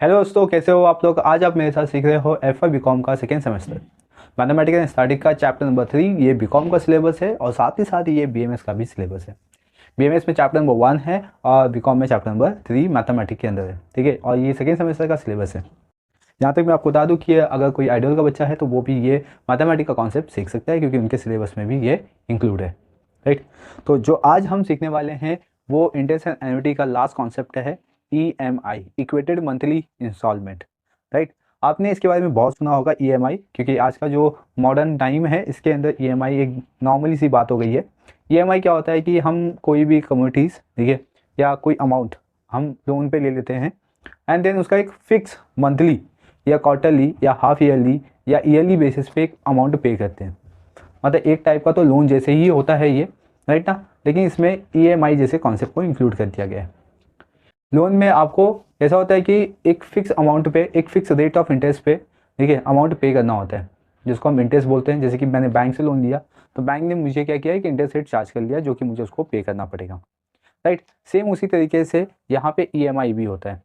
Hello दोस्तों, कैसे हो आप लोग। आज आप मेरे साथ सीख रहे हो एफ बीकॉम का second semester mathematics and static का चैप्टर नंबर 3। ये बीकॉम का सिलेबस है और साथ ही साथ ये बीएमएस का भी सिलेबस है। बीएमएस में चैप्टर नंबर 1 है और बीकॉम में चैप्टर नंबर 3 मैथमेटिक्स के अंदर है। ठीक है, और ये सेकेंड सेमेस्टर का सिलेबस है। यहाँ तक मैं आपको बता दूँ कि अगर कोई आइडियल का बच्चा है तो वो भी ये मैथमेटिक्स का कॉन्सेप्ट सीख सकता है, क्योंकि उनके सिलेबस में भी ये इंक्लूड है। राइट। तो जो आज हम सीखने वाले हैं वो इंटरेस्ट एंड एन्युटी का लास्ट कॉन्सेप्ट है, EMI, equated monthly instalment. Right. आपने इसके बारे में बहुत सुना होगा ईएमआई, क्योंकि आज का जो मॉडर्न टाइम है इसके अंदर ईएमआई एक नॉर्मली सी बात हो गई है। ईएमआई क्या होता है कि हम कोई भी कमोडिटीज़, ठीक है, या कोई अमाउंट हम लोन पे ले लेते हैं एंड देन उसका एक फिक्स मंथली या क्वार्टरली या हाफ ईयरली या ईयरली बेसिस पे एक अमाउंट पे करते हैं। मतलब एक टाइप का तो लोन जैसे ही होता है ये, राइट ना, लेकिन इसमें ईएमआई जैसे कॉन्सेप्ट को इंक्लूड कर दिया गया है। लोन में आपको ऐसा होता है कि एक फिक्स अमाउंट पे, एक फिक्स रेट ऑफ इंटरेस्ट पे, ठीक है, अमाउंट पे करना होता है, जिसको हम इंटरेस्ट बोलते हैं। जैसे कि मैंने बैंक से लोन लिया तो बैंक ने मुझे क्या किया है कि इंटरेस्ट रेट चार्ज कर लिया, जो कि मुझे उसको पे करना पड़ेगा। राइट। सेम उसी तरीके से यहाँ पे ईएमआई भी होता है।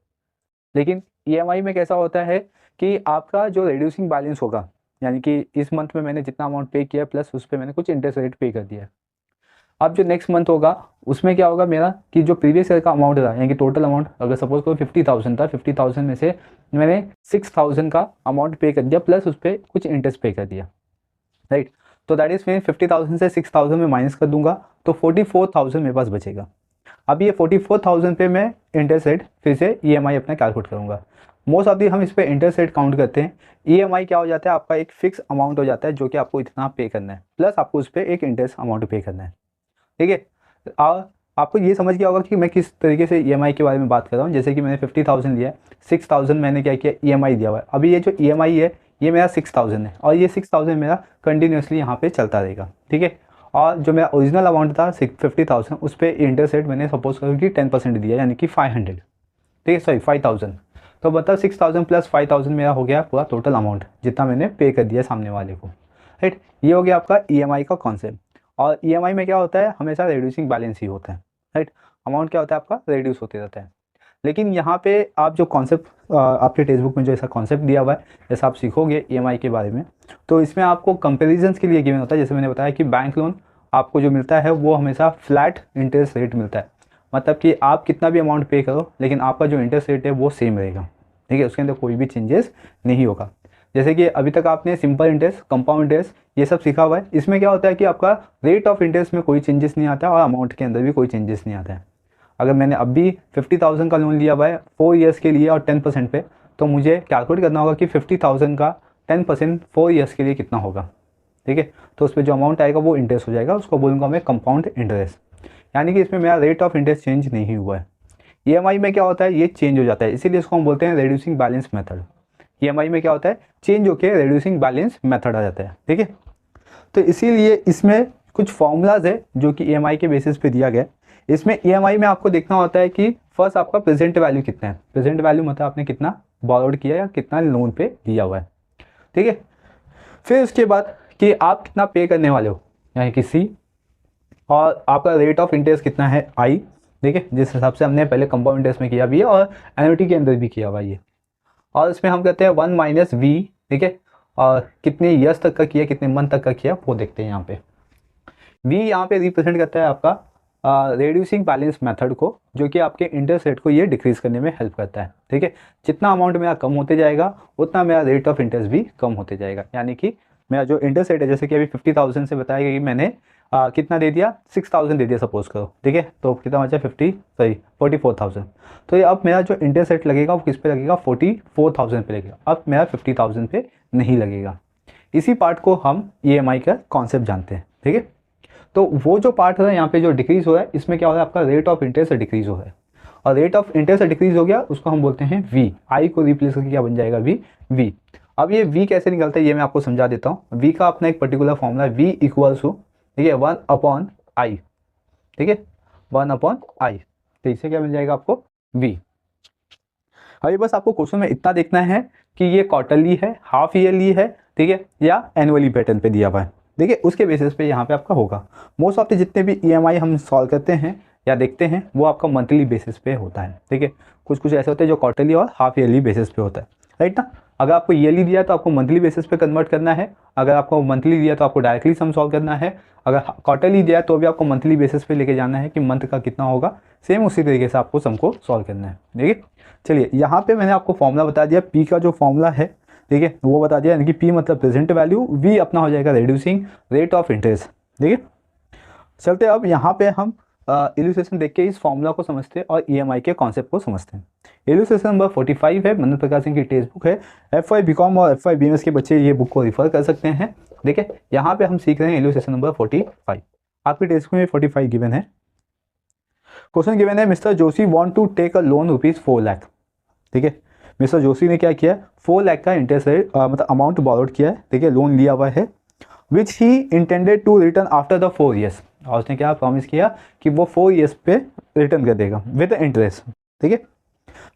लेकिन ईएमआई में कैसा होता है कि आपका जो रिड्यूसिंग बैलेंस होगा, यानी कि इस मंथ में मैंने जितना अमाउंट पे किया प्लस उस पर मैंने कुछ इंटरेस्ट रेट पे कर दिया है। अब जो नेक्स्ट मंथ होगा उसमें क्या होगा मेरा कि जो प्रीवियस ईयर का अमाउंट था, यानी कि टोटल अमाउंट अगर सपोज करो 50,000 था, 50,000 में से मैंने 6,000 का अमाउंट पे कर दिया प्लस उस पर कुछ इंटरेस्ट पे कर दिया। राइट। तो दैट इज मैं 50,000 से 6,000 में माइनस कर दूंगा तो 44,000 मेरे पास बचेगा। अब ये 44,000 पे मैं इंटरेस्ट रेट फिर से ईएमआई अपना कैलकुलेट करूँगा। मोस्ट ऑफ दी हम इस पर इंटरेस्ट रेट काउंट करते हैं। ईएमआई क्या हो जाता है, आपका एक फिक्स अमाउंट हो जाता है जो कि आपको इतना पे करना है, प्लस आपको उस पर एक इंटरेस्ट अमाउंट पे करना है। ठीक है। आपको ये समझ गया होगा कि मैं किस तरीके से ईएमआई के बारे में बात कर रहा हूँ। जैसे कि मैंने 50,000 लिया है, 6,000 मैंने क्या किया, ईएमआई दिया हुआ है। अभी ये जो ईएमआई है ये मेरा 6,000 है और ये 6,000 मेरा कंटिन्यूसली यहाँ पे चलता रहेगा। ठीक है। और जो मेरा ओरिजिनल अमाउंट था 50,000, उस पर इंटरेस्ट रेट मैंने सपोज करूँ कि 10% दिया, यानी कि 500। ठीक है, सॉरी 5,000। तो मतलब 6,000 प्लस 5,000 मेरा हो गया पूरा टोटल अमाउंट जितना मैंने पे कर दिया सामने वाले को। राइट। ये हो गया आपका ईएमआई का कॉन्सेप्ट। और ईएमआई में क्या होता है, हमेशा रिड्यूसिंग बैलेंस ही होता है। राइट। अमाउंट क्या होता है आपका, रिड्यूस होते रहता है। लेकिन यहाँ पे आप जो कॉन्सेप्ट आपके टेक्स्ट बुक में जो ऐसा कॉन्सेप्ट दिया हुआ है, जैसा आप सीखोगे ईएमआई के बारे में, तो इसमें आपको कंपेरिजन्स के लिए गिवन होता है। जैसे मैंने बताया कि बैंक लोन आपको जो मिलता है वो हमेशा फ्लैट इंटरेस्ट रेट मिलता है। मतलब कि आप कितना भी अमाउंट पे करो लेकिन आपका जो इंटरेस्ट रेट है वो सेम रहेगा। ठीक है, उसके अंदर कोई भी चेंजेस नहीं होगा। जैसे कि अभी तक आपने सिंपल इंटरेस्ट, कंपाउंड इंटरेस्ट ये सब सीखा हुआ है। इसमें क्या होता है कि आपका रेट ऑफ इंटरेस्ट में कोई चेंजेस नहीं आता और अमाउंट के अंदर भी कोई चेंजेस नहीं आता है। अगर मैंने अभी 50,000 का लोन लिया हुआ है 4 ईयर्स के लिए और 10% पे, तो मुझे कैलकुलेट करना होगा कि 50,000 का 10% 4 ईयर्स के लिए कितना होगा। ठीक है। तो उस पर जो अमाउंट आएगा वो इंटरेस्ट हो जाएगा, उसको बोलूँगा मैं कंपाउंड इंटरेस्ट। यानी कि इसमें मेरा रेट ऑफ इंटरेस्ट चेंज नहीं हुआ है। ईएमआई में क्या होता है, ये चेंज हो जाता है, इसीलिए इसको हम बोलते हैं रिड्यूसिंग बैलेंस मेथड। ईएमआई में क्या होता है, चेंज होकर रिड्यूसिंग बैलेंस मेथड आ जाता है। ठीक है। तो इसीलिए इसमें कुछ फॉर्मूलाज है जो कि ईएमआई के बेसिस पे दिया गया है। इसमें ईएमआई में आपको देखना होता है कि फर्स्ट आपका प्रेजेंट वैल्यू कितना है। प्रेजेंट वैल्यू मतलब आपने कितना बॉरोड किया या कितना लोन पे दिया हुआ है। ठीक है। फिर उसके बाद कि आप कितना पे करने वाले हो, यानी कि सी, और आपका रेट ऑफ इंटरेस्ट कितना है, आई। ठीक है, जिस हिसाब से हमने पहले कंपाउंड इंटरेस्ट में किया भी है और एन्युटी के अंदर भी किया हुआ है ये। और इसमें हम कहते हैं 1 माइनस वी। ठीक है। और कितने ईयर्स तक का किया, कितने मंथ तक का किया वो देखते हैं यहाँ पे। वी यहाँ पे रिप्रेजेंट करता है आपका रेड्यूसिंग बैलेंस मेथड को, जो कि आपके इंटरेस्ट रेट को ये डिक्रीज करने में हेल्प करता है। ठीक है। जितना अमाउंट मेरा कम होते जाएगा उतना मेरा रेट ऑफ इंटरेस्ट भी कम होते जाएगा। यानी कि मेरा जो इंटरेस्ट रेट है, जैसे कि अभी 50,000 से बताया गया कि मैंने कितना दे दिया, 6,000 दे दिया सपोज करो। ठीक है। तो कितना बचा 44,000। तो ये अब मेरा जो इंटरेस्ट रेट लगेगा वो किस पे लगेगा, 44,000 पे लगेगा। अब मेरा 50,000 पे नहीं लगेगा। इसी पार्ट को हम ईएमआई का कॉन्सेप्ट जानते हैं। ठीक है। तो वो जो पार्ट है यहाँ पे जो डिक्रीज हो रहा है, इसमें क्या हो रहा है, आपका रेट ऑफ इंटरेस्ट डिक्रीज हो रहा है। और रेट ऑफ इंटरेस्ट डिक्रीज हो गया उसको हम बोलते हैं वी। आई को रिप्लेस करके क्या बन जाएगा, वी। अब ये वी कैसे निकलता है ये मैं आपको समझा देता हूँ। वी का अपना एक पर्टिकुलर फॉर्मूला है, वी इक्वल्स टू, ठीक है, 1/i। ठीक है, 1/i। तो इससे क्या मिल जाएगा आपको, वी। अभी बस आपको क्वेश्चन में इतना देखना है कि ये क्वार्टरली है, हाफ ईयरली है, ठीक है, या एनुअली पैटर्न पे दिया हुआ है। देखिए उसके बेसिस पे यहाँ पे आपका होगा। मोस्ट ऑफ द जितने भी ईएमआई हम सॉल्व करते हैं या देखते हैं वो आपका मंथली बेसिस पे होता है, ठीक है। कुछ कुछ ऐसे होते हैं जो क्वार्टरली और हाफ ईयरली बेसिस पे होता है, राइट ना। अगर आपको ईयरली दिया तो आपको मंथली बेसिस पे कन्वर्ट करना है, अगर आपको मंथली दिया तो आपको डायरेक्टली सम सॉल्व करना है, अगर क्वार्टरली दिया तो भी आपको मंथली बेसिस पे लेके जाना है कि मंथ का कितना होगा, सेम उसी तरीके से आपको सम को सॉल्व करना है, ठीक है। चलिए यहाँ पे मैंने आपको फॉर्मूला बता दिया, पी का जो फॉर्मूला है, ठीक है, वो बता दिया, यानी कि पी मतलब प्रेजेंट वैल्यू, वी अपना हो जाएगा रिड्यूसिंग रेट ऑफ इंटरेस्ट, ठीक है। चलते अब यहाँ पे हम इल्यूस्ट्रेशन देख के इस फॉर्मूला को समझते हैं और ईएमआई के कॉन्सेप्ट को समझते हैं। इल्यूस्ट्रेशन नंबर 45 है, मनोज प्रकाश सिंह की टेक्स्ट बुक है। एफवाई बीकॉम और एफवाई बीएमएस के बच्चे ये बुक को रिफर कर सकते हैं। देखिए यहाँ पे हम सीख रहे हैं इल्यूस्ट्रेशन नंबर 45। आपकी टेक्स्ट बुक में 45 गिवन है। क्वेश्चन गिवन है, mister Joshi want to take a loan ₹4 lakh, ठीक है। मिस्टर जोशी ने क्या किया, 4 लाख का इंटरेस्ट रेट मतलब अमाउंट बॉरोड किया है, ठीक है, लोन लिया हुआ है, विच ही intended to return after the 4 years, और उसने क्या प्रॉमिस किया कि वो 4 ईयर्स पे रिटर्न कर देगा विद इंटरेस्ट, ठीक है।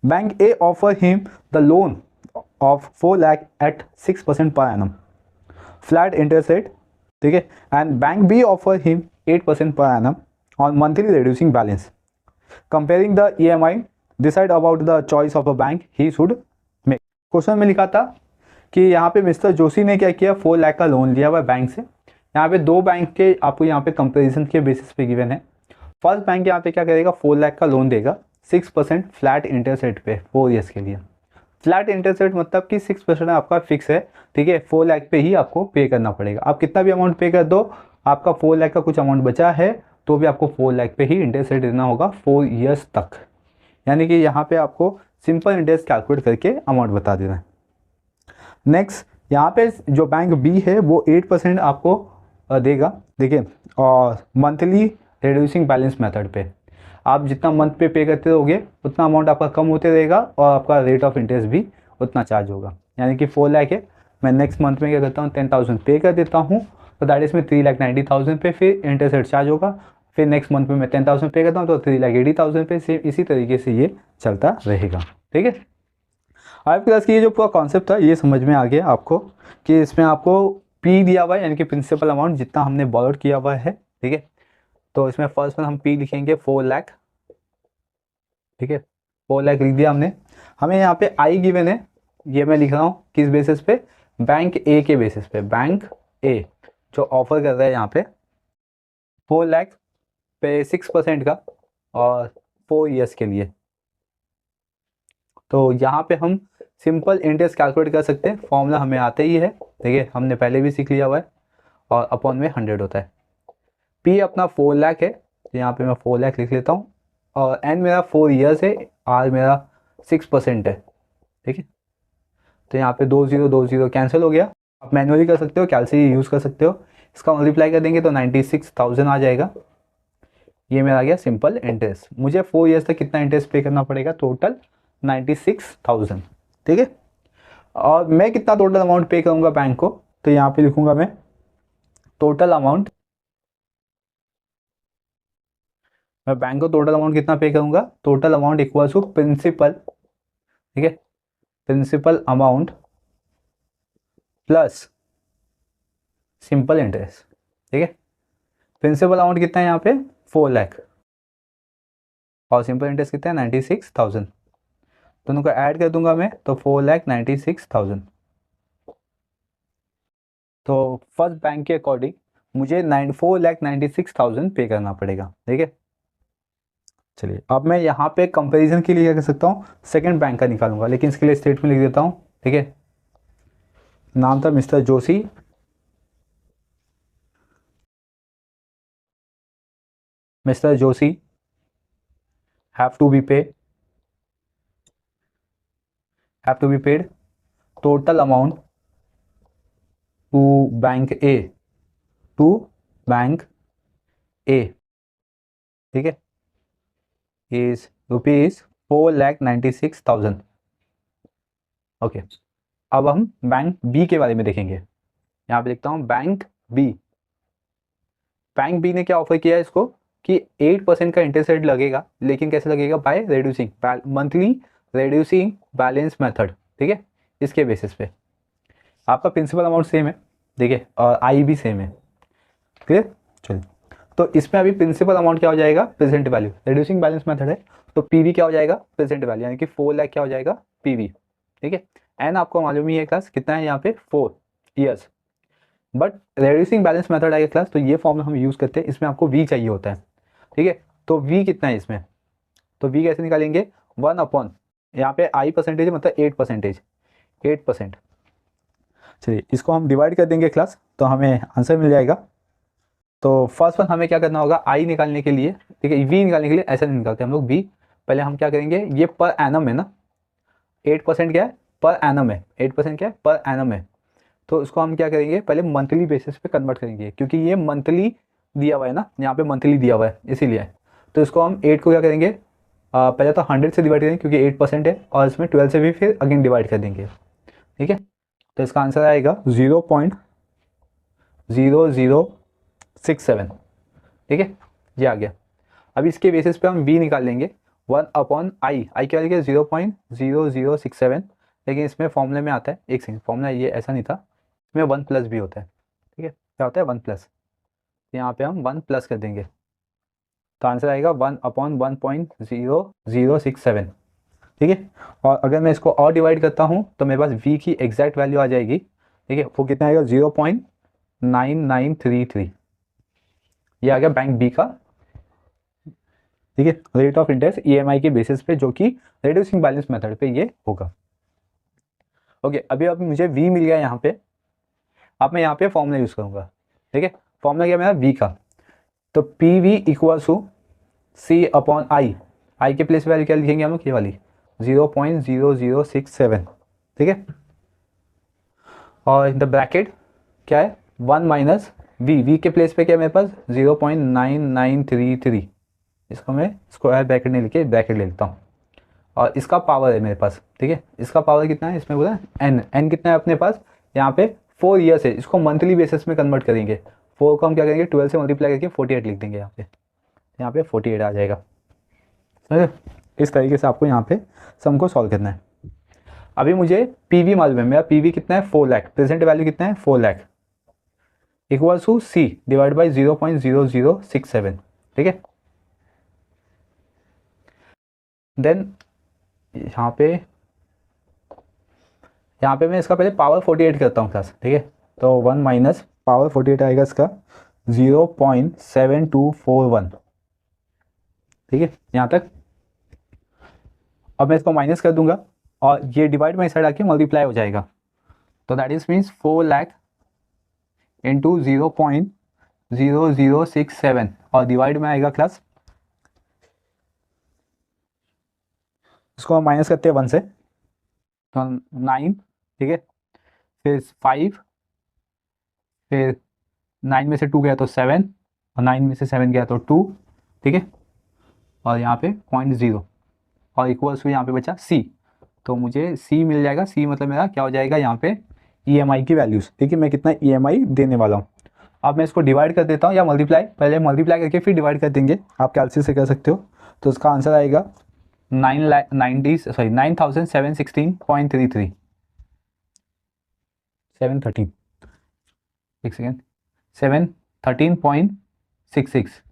Bank A offer him the loan of 4 lakh at 6% per annum flat interest rate, ठीक है, and bank B offer him 8% per annum on monthly reducing balance. Comparing the EMI, decide about the choice of a bank he should make. Question में लिखा था कि यहाँ पे mister Joshi ने क्या किया, 4 लाख का लोन लिया हुआ बैंक से। यहाँ पे दो बैंक के आपको यहाँ पे कंपैरिजन के बेसिस पे गिवन है। फर्स्ट बैंक यहाँ पे क्या करेगा, 4 लाख का लोन देगा 6% फ्लैट इंटरेस्ट रेट पे 4 ईयर्स के लिए। फ्लैट इंटरेस्ट रेट मतलब कि 6% आपका फिक्स है, ठीक है, 4 लाख पे ही आपको पे करना पड़ेगा। आप कितना भी अमाउंट पे कर दो, आपका 4 लाख का कुछ अमाउंट बचा है तो भी आपको 4 लाख पे ही इंटरेस्ट रेट देना होगा 4 ईयर्स तक। यानी कि यहाँ पे आपको सिंपल इंटरेस्ट कैलकुलेट करके अमाउंट बता देना है। नेक्स्ट यहाँ पे जो बैंक बी है वो 8% आपको देगा, देखिए, और मंथली रिड्यूसिंग बैलेंस मेथड पे आप जितना मंथ पे करते रहोगे उतना अमाउंट आपका कम होते रहेगा और आपका रेट ऑफ इंटरेस्ट भी उतना चार्ज होगा। यानी कि 4 लाख है, मैं नेक्स्ट मंथ में क्या करता हूँ 10,000 पे कर देता हूँ, तो दैट इज में 3,90,000 पे फिर इंटरेस्ट रेट चार्ज होगा। फिर नेक्स्ट मंथ में मैं 10,000 पे करता हूँ तो 3,80,000 पे, सेम इसी तरीके से ये चलता रहेगा, ठीक है। आपके क्लास की ये जो पूरा कॉन्सेप्ट था ये समझ में आ गया आपको कि इसमें आपको पी दिया हुआ है, यानी कि प्रिंसिपल अमाउंट जितना हमने बॉरोड किया हुआ है, ठीक है। तो इसमें फर्स्ट में हम पी लिखेंगे 4 लाख, ठीक है, 4 लाख लिख दिया हमने। हमें यहाँ पे आई गिवन है, ये मैं लिख रहा हूँ किस बेसिस पे, बैंक ए के बेसिस पे। बैंक ए जो ऑफर कर रहा है यहाँ पे 4 लाख पे 6% का और 4 ईयर्स के लिए। तो यहाँ पे हम सिंपल इंटरेस्ट कैलकुलेट कर सकते हैं, फॉर्मूला हमें आता ही है, ठीक है, हमने पहले भी सीख लिया हुआ है, और अपॉन में 100 होता है। पी अपना 4 लाख है, तो यहाँ पे मैं 4 लाख लिख लेता हूँ, और एन मेरा 4 ईयर्स है, आर मेरा 6% है, ठीक है। तो यहाँ पे 2 0 कैंसिल हो गया। आप मैनुअली कर सकते हो, कैलकुलेटर यूज़ कर सकते हो। इसका मल्टीप्लाई कर देंगे तो 96,000 आ जाएगा। ये मेरा आ गया सिंपल इंटरेस्ट। मुझे 4 ईयर्स तक कितना इंटरेस्ट पे करना पड़ेगा, टोटल 96,000, ठीक है। और मैं कितना टोटल अमाउंट पे करूँगा बैंक को, तो यहाँ पे लिखूंगा मैं टोटल अमाउंट, मैं बैंक को टोटल अमाउंट कितना पे करूँगा, total amount equal to principal, ठीक है, principal amount plus simple interest, ठीक है। प्रिंसिपल अमाउंट कितना है यहाँ पे 4 लाख और सिंपल इंटरेस्ट कितना है 96,000, दोनों को ऐड कर दूंगा मैं तो 4,96,000। तो फर्स्ट बैंक के अकॉर्डिंग मुझे 4,96,000 पे करना पड़ेगा, ठीक है। चलिए अब मैं यहाँ पे कंपैरिजन के लिए क्या कर सकता हूँ, सेकंड बैंक का निकालूंगा, लेकिन इसके लिए स्टेटमेंट लिख देता हूँ, ठीक है। नाम था mister Joshi, mister Joshi have to be paid total amount to bank A, ठीक है, is ₹4,96,000। ओके, अब हम बैंक बी के बारे में देखेंगे। यहाँ पे देखता हूँ बैंक बी ने क्या ऑफर किया है इसको कि 8% का इंटरेस्ट रेट लगेगा, लेकिन कैसे लगेगा, by reducing monthly reducing balance method, ठीक है। इसके बेसिस पे आपका प्रिंसिपल अमाउंट सेम है, ठीक है, और आई भी सेम है, क्लियर। चलिए तो इसमें अभी प्रिंसिपल अमाउंट क्या हो जाएगा, present value, reducing balance method है तो पीवी क्या हो जाएगा, प्रेजेंट वैल्यू, यानी कि 4 लाख क्या हो जाएगा, पीवी। ठीक है, एन आपको मालूम ही है क्लास कितना है यहाँ पे, 4 years. But reducing balance method आएगा क्लास तो ये फॉर्मूला हम यूज़ करते हैं, इसमें आपको वी चाहिए होता है। ठीक है, तो वी कितना है इसमें, तो वी कैसे निकालेंगे, 1 अपॉन यहाँ पे आई परसेंटेज मतलब 8%, 8%। चलिए इसको हम डिवाइड कर देंगे क्लास तो हमें आंसर मिल जाएगा। तो फर्स्ट वन हमें क्या करना होगा, आई निकालने के लिए, ठीक है, वी निकालने के लिए ऐसा नहीं निकालते हम लोग वी, पहले हम क्या करेंगे, ये पर एनम है ना, 8% क्या है, पर एनम है, 8% क्या है, पर एनम है। तो उसको हम क्या करेंगे, पहले मंथली बेसिस पे कन्वर्ट करेंगे, क्योंकि ये मंथली दिया हुआ है ना, यहाँ पे मंथली दिया हुआ है इसीलिए। तो इसको हम 8 को क्या करेंगे, पहले तो 100 से डिवाइड करेंगे क्योंकि 8% है, और इसमें 12 से भी फिर अगेन डिवाइड कर देंगे। ठीक है, तो इसका आंसर आएगा 0.0067। ठीक है, ये आ गया। अब इसके बेसिस पे हम वी निकाल लेंगे, 1 अपॉन आई, आई क्या लिखे 0.0067, लेकिन इसमें फॉर्मूले में आता है, एक सेकंड, फॉर्मूला ये ऐसा नहीं था, इसमें 1 प्लस भी होता है। ठीक है, क्या होता है 1 प्लस, यहाँ पे हम 1 प्लस कर देंगे तो आंसर आएगा 1 अपॉन 1.0067। ठीक है, और अगर मैं इसको और डिवाइड करता हूँ तो मेरे पास v की एग्जैक्ट वैल्यू आ जाएगी। ठीक है, वो कितना आएगा 0.9933, ये आ गया बैंक बी का। ठीक है, रेट ऑफ इंटरेस्ट ईएमआई के बेसिस पे, जो कि रिड्यूसिंग बैलेंस मेथड पे ये होगा। ओके, अभी मुझे v मिल गया यहाँ पे, अब मैं यहाँ पे फॉर्मूला यूज़ करूँगा। ठीक है, फॉर्मूला क्या मेरा v का, तो P V equal to C upon I, I के प्लेस वैल्यू क्या लिखेंगे हम लोग, ये वाली 0.0067। ठीक है, और इन द ब्रैकेट क्या है 1 माइनस वी, वी के प्लेस पे क्या है मेरे पास 0.9933, इसको मैं स्क्वायर ब्रैकेट नहीं लिखे, ब्रैकेट ले लेता हूँ, और इसका पावर है मेरे पास। ठीक है, इसका पावर कितना है, इसमें बोला एन, एन कितना है अपने पास, यहाँ पे 4 ईयर्स है, इसको मंथली बेसिस में कन्वर्ट करेंगे, 4 को हम क्या करेंगे 12 से मल्टीप्लाई करके 48 लिख देंगे, यहाँ पे 48 आ जाएगा। समझे, इस तरीके से आपको यहाँ पे सम को सॉल्व करना है। अभी मुझे पीवी मालूम है, मेरा पीवी कितना है 4 लाख, प्रेजेंट वैल्यू कितना है 4 लाख, equal to C divide by 0.0067। ठीक है, देन यहाँ पे मैं इसका पहले पावर 48 करता हूँ क्लास। ठीक है, तो 1 माइनस पावर 48 आएगा इसका 0.7241। ठीक है, यहाँ तक। अब मैं इसको माइनस कर दूंगा और ये डिवाइड में साइड आके मल्टीप्लाई हो जाएगा, तो that is means 4 lakh into 0.0067, और डिवाइड में आएगा क्लास, इसको हम माइनस करते हैं 1 से तो 9। ठीक है, फिर 5, फिर 9 में से 2 गया तो 7, और 9 में से 7 गया तो 2। ठीक है, और यहाँ पे 0.0 और इक्वल्स टू यहाँ पे बचा सी, तो मुझे सी मिल जाएगा। सी मतलब मेरा क्या हो जाएगा यहाँ पे ईएमआई की वैल्यूज़। ठीक है, मैं कितना ईएमआई देने वाला हूँ। अब मैं इसको डिवाइड कर देता हूँ या मल्टीप्लाई, पहले मल्टीप्लाई करके फिर डिवाइड कर देंगे, आप कैलकुलेट से कर सकते हो। तो इसका आंसर आएगा 9,716.33, 713, एक सेकेंड, 713.66।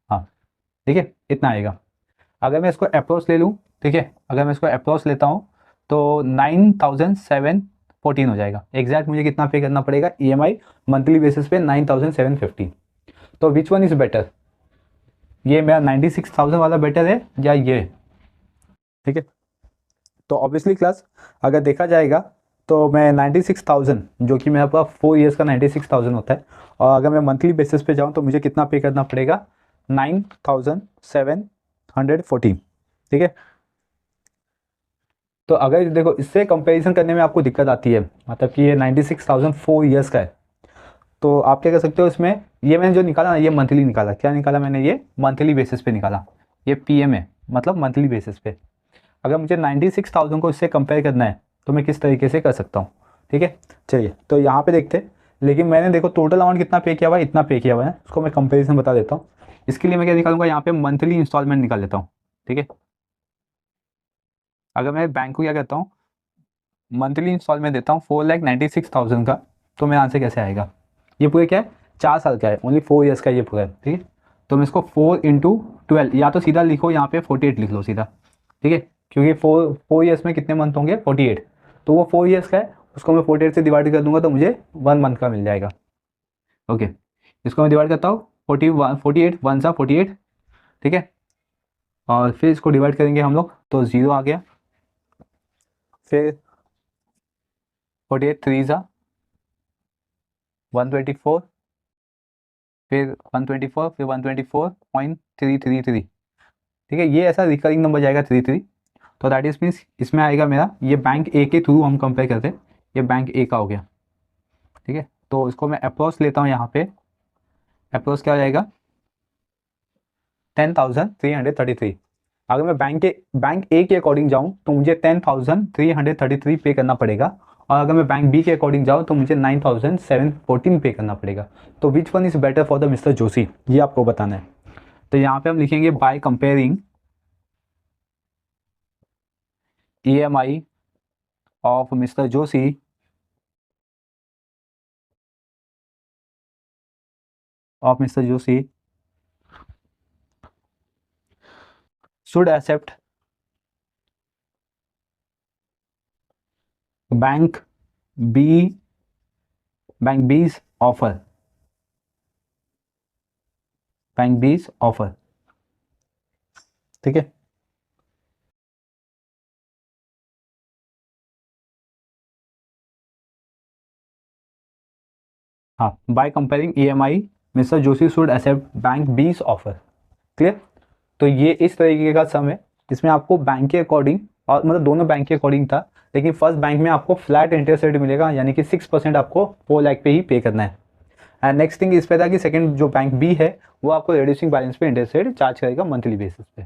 हाँ, ठीक है, इतना आएगा। अगर मैं इसको अप्रोच ले लूँ, ठीक है, अगर मैं इसको अप्रोच लेता हूँ तो 9,714 हो जाएगा। एग्जैक्ट मुझे कितना पे करना पड़ेगा ईएमआई मंथली बेसिस पे 9,750। तो विच वन इज़ बेटर, ये मेरा 96,000 वाला बेटर है या ये। ठीक है, तो ऑब्वियसली क्लास अगर देखा जाएगा तो मैं 96,000, जो कि मेरा पूरा 4 ईयर्स का 96,000 होता है, और अगर मैं मंथली बेसिस पे जाऊँ तो मुझे कितना पे करना पड़ेगा 9,714। ठीक है, तो अगर देखो इससे कंपैरिजन करने में आपको दिक्कत आती है, मतलब कि ये 96,000 4 ईयर्स का है, तो आप क्या कर सकते हो इसमें, ये मैंने जो निकाला ना ये मंथली निकाला, क्या निकाला मैंने, ये मंथली बेसिस पे निकाला, ये पीएम है मतलब मंथली बेसिस पे। अगर मुझे 96,000 को इससे कंपेयर करना है तो मैं किस तरीके से कर सकता हूँ। ठीक है, चलिए तो यहाँ पे देखते हैं, लेकिन मैंने देखो टोटल अमाउंट कितना पे किया हुआ है, इतना पे किया हुआ है, उसको मैं कंपेरिजन बता देता हूँ। इसके लिए मैं क्या निकालूंगा, यहाँ पे मंथली इंस्टॉलमेंट निकाल लेता हूँ। ठीक है, अगर मैं बैंक को क्या करता हूँ मंथली इंस्टॉलमेंट देता हूँ 4,96,000 का, तो मेरा आंसर कैसे आएगा, ये पूरे क्या है 4 साल का है, ओनली 4 ईयर्स का ये पूरा है, ठीक है। तो मैं इसको 4 इंटू 12, या तो सीधा लिखो यहाँ पे 48 लिख लो सीधा, ठीक है, क्योंकि 4 ईयर्स में कितने मंथ होंगे 48, तो वो 4 ईयर्स का है, उसको मैं 48 से डिवाइड कर दूंगा तो मुझे 1 मंथ का मिल जाएगा। ओके, इसको मैं डिवाइड करता हूँ 48 1 सा 48, ठीक है, और फिर इसको डिवाइड करेंगे हम लोग तो 0 आ गया, फिर 48 3 सा 124, फिर 124, फिर 124.333, ठीक है, ये ऐसा रिकरिंग नंबर जाएगा 33। तो दैट इज मीन्स इसमें आएगा मेरा, ये बैंक ए के थ्रू हम कंपेयर करते हैं, ये बैंक ए का हो गया, ठीक है। तो इसको मैं अप्रोच लेता हूँ, यहाँ पे अप्रोच क्या हो जाएगा 10,333। अगर मैं बैंक ए के अकॉर्डिंग जाऊँ तो मुझे 10,333 पे करना पड़ेगा, और अगर मैं बैंक बी के अकॉर्डिंग जाऊँ तो मुझे 9,714 पे करना पड़ेगा। तो which one is better for the mister Joshi, ये आपको बताना है। तो यहाँ पे हम लिखेंगे by comparing EMI of mister Joshi should accept bank B bank B's offer, ठीक है। हाँ, by comparing EMI mister Joshi should accept bank B's offer, clear. तो ये इस तरीके का सम है, इसमें आपको बैंक के अकॉर्डिंग, और मतलब दोनों बैंक के अकॉर्डिंग था, लेकिन फर्स्ट बैंक में आपको फ्लैट इंटरेस्ट रेट मिलेगा, यानी कि 6% आपको 4 लाख पे ही पे करना है। एंड नेक्स्ट थिंग इस पे था कि सेकंड जो बैंक बी है वो आपको रिड्यूसिंग बैलेंस पे इंटरेस्ट रेट चार्ज करेगा मंथली बेसिस पे।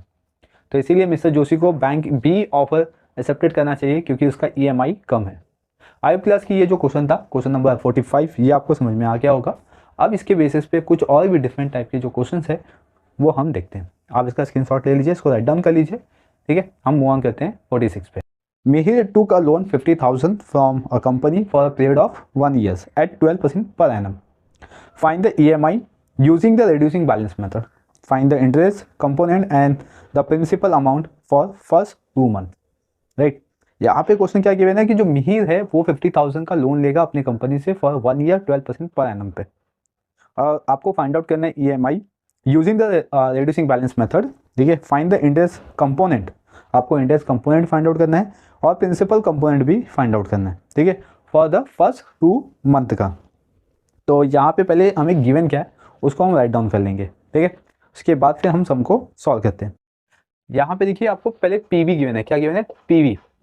तो इसीलिए मिस्टर जोशी को बैंक बी ऑफर एक्सेप्टेड करना चाहिए, क्योंकि उसका EMI कम है। 5 क्लास की ये जो क्वेश्चन था, क्वेश्चन नंबर 45, ये आपको समझ में आ गया होगा। अब इसके बेसिस पे कुछ और भी डिफरेंट टाइप के जो क्वेश्चन है वो हम देखते हैं। आप इसका स्क्रीनशॉट ले लीजिए, इसको राइट डाउन कर लीजिए, ठीक है। हम मूव ऑन करते हैं 46 पे। Mihir took a loan 50,000 from a company for a period of 1 year at 12% per annum. Find the EMI using the reducing balance method. Find the interest component and the principal amount for first 2 months. Right, यहाँ पे question क्या given है कि जो मिहिर है वो 50,000 का loan लेगा अपनी कंपनी से फॉर 1 ईयर 12% पर एनम पे, और आपको फाइंड आउट करना है EMI using the reducing balance method, ठीक है। फाइंड द इंटरेस्ट कंपोनेंट, आपको इंटरेस्ट कंपोनेंट फाइंड आउट करना है, और प्रिंसिपल कंपोनेंट भी फाइंड आउट करना है, ठीक है, फॉर द फर्स्ट 2 मंथ का। तो यहाँ पे पहले हमें गिवन क्या है उसको हम राइट डाउन कर लेंगे, ठीक है। उसके बाद फिर हम सम को सॉल्व करते हैं। यहाँ पे देखिए आपको पहले PV गिवन है, क्या गिवन है